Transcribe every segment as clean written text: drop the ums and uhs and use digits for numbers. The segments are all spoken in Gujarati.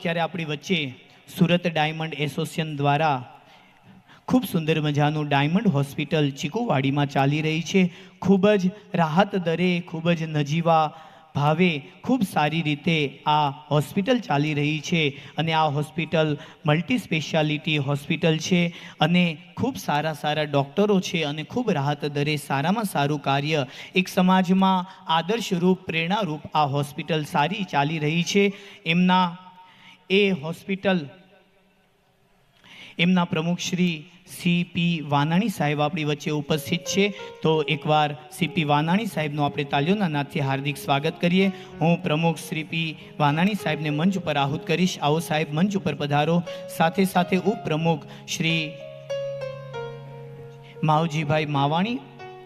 ત્યારે આપણી વચ્ચે સુરત ડાયમંડ એસોસિએશન દ્વારા ખૂબ સુંદર મજાનું ડાયમંડ હોસ્પિટલ ચીકુવાડીમાં ચાલી રહી છે। ખૂબ જ રાહત દરે, ખૂબ જ નજીવા ભાવે, ખૂબ સારી રીતે આ હોસ્પિટલ ચાલી રહી છે અને આ હોસ્પિટલ મલ્ટી સ્પેશિયાલિટી હોસ્પિટલ છે અને ખૂબ સારા સારા ડૉક્ટરો છે અને ખૂબ રાહત દરે સારામાં સારું કાર્ય એક સમાજમાં આદર્શરૂપ, પ્રેરણારૂપ આ હોસ્પિટલ સારી ચાલી રહી છે। એ હોસ્પિટલ એમના પ્રમુખ શ્રી સીપી વાનાણી સાહેબ આપણી વચ્ચે ઉપસ્થિત છે। તો એકવાર સીપી વાનાણી સાહેબનું આપણે તાલીઓના નાદથી હાર્દિક સ્વાગત કરીએ। હું પ્રમુખ શ્રી પી વાનાણી સાહેબને મંચ ઉપર આહુત કરીશ। આવો સાહેબ મંચ ઉપર પધારો। સાથે સાથે ઉપપ્રમુખ શ્રી માવજીભાઈ માવાણી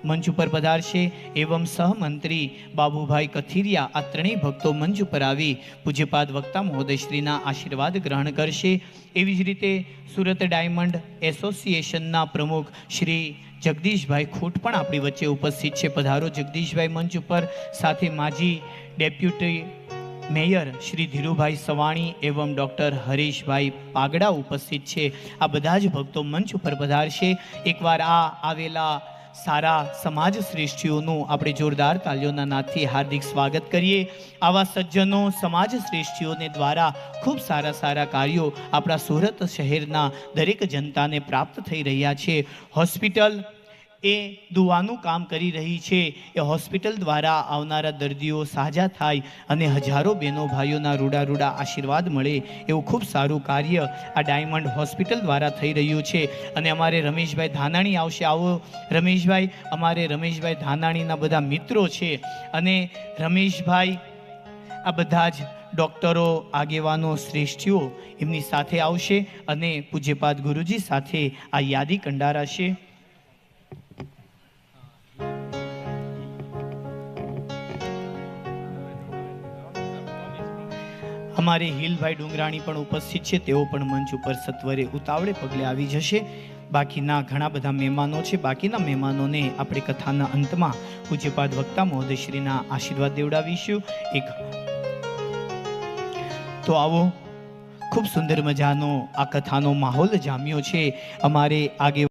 મંચ ઉપર પધારશે એवं સહમંત્રી બાબુભાઈ કથિરિયા આ ત્રણેય ભક્તો મંચ ઉપર આવી પૂજ્યપાદ વક્તા મહોદયશ્રીના આશીર્વાદ ગ્રહણ કરશે। એવી જ રીતે સુરત ડાયમંડ એસોસિએશનના પ્રમુખ શ્રી જગદીશભાઈ ખૂટ પણ આપણી વચ્ચે ઉપસ્થિત છે। પધારો જગદીશભાઈ મંચ ઉપર। સાથે માજી ડેપ્યુટી મેયર શ્રી ધીરુભાઈ સવાણી એवं ડૉક્ટર હરીશભાઈ પાગડા ઉપસ્થિત છે। આ બધા જ ભક્તો મંચ ઉપર પધારશે। એકવાર આ આવેલા સારા સમાજ શ્રેષ્ઠીઓનું આપણે જોરદાર તાલીઓના નાદથી હાર્દિક સ્વાગત કરીએ। આવા સજ્જનો, સમાજ શ્રેષ્ઠીઓને દ્વારા ખૂબ સારા સારા કાર્યો આપણા સુરત શહેરના દરેક જનતાને પ્રાપ્ત થઈ રહ્યા છે। હોસ્પિટલ એ દુવાનું કામ કરી રહી છે। એ હોસ્પિટલ દ્વારા આવનારા દર્દીઓ સાજા થાય અને હજારો બહેનો ભાઈઓના રૂડા રૂડા આશીર્વાદ મળે એવું ખૂબ સારું કાર્ય આ ડાયમંડ હોસ્પિટલ દ્વારા થઈ રહ્યું છે। અને અમારે રમેશભાઈ ધાનાણી આવશે। આવો રમેશભાઈ। અમારે રમેશભાઈ ધાનાણીના બધા મિત્રો છે અને રમેશભાઈ આ બધા જ ડૉક્ટરો, આગેવાનો, શ્રેષ્ઠીઓ એમની સાથે આવશે અને પૂજ્યપાદ ગુરુજી સાથે આ યાદી કંડારાશે। અમારે હિલભાઈ ડુંગરાણી પણ ઉપસ્થિત છે। તેઓ પણ મંચ ઉપર સત્વરે ઉતાવળે પગલે આવી જશે। બાકીના ઘણા બધા મહેમાનો છે। બાકીના મહેમાનોને આપણે કથાના અંતમાં પૂજ્યપાદ વક્તા મહોદયશ્રીના આશીર્વાદ દેવડાવીશું। તો આવો, ખૂબ સુંદર મજાનો આ કથાનો માહોલ જામ્યો છે। અમારે આગે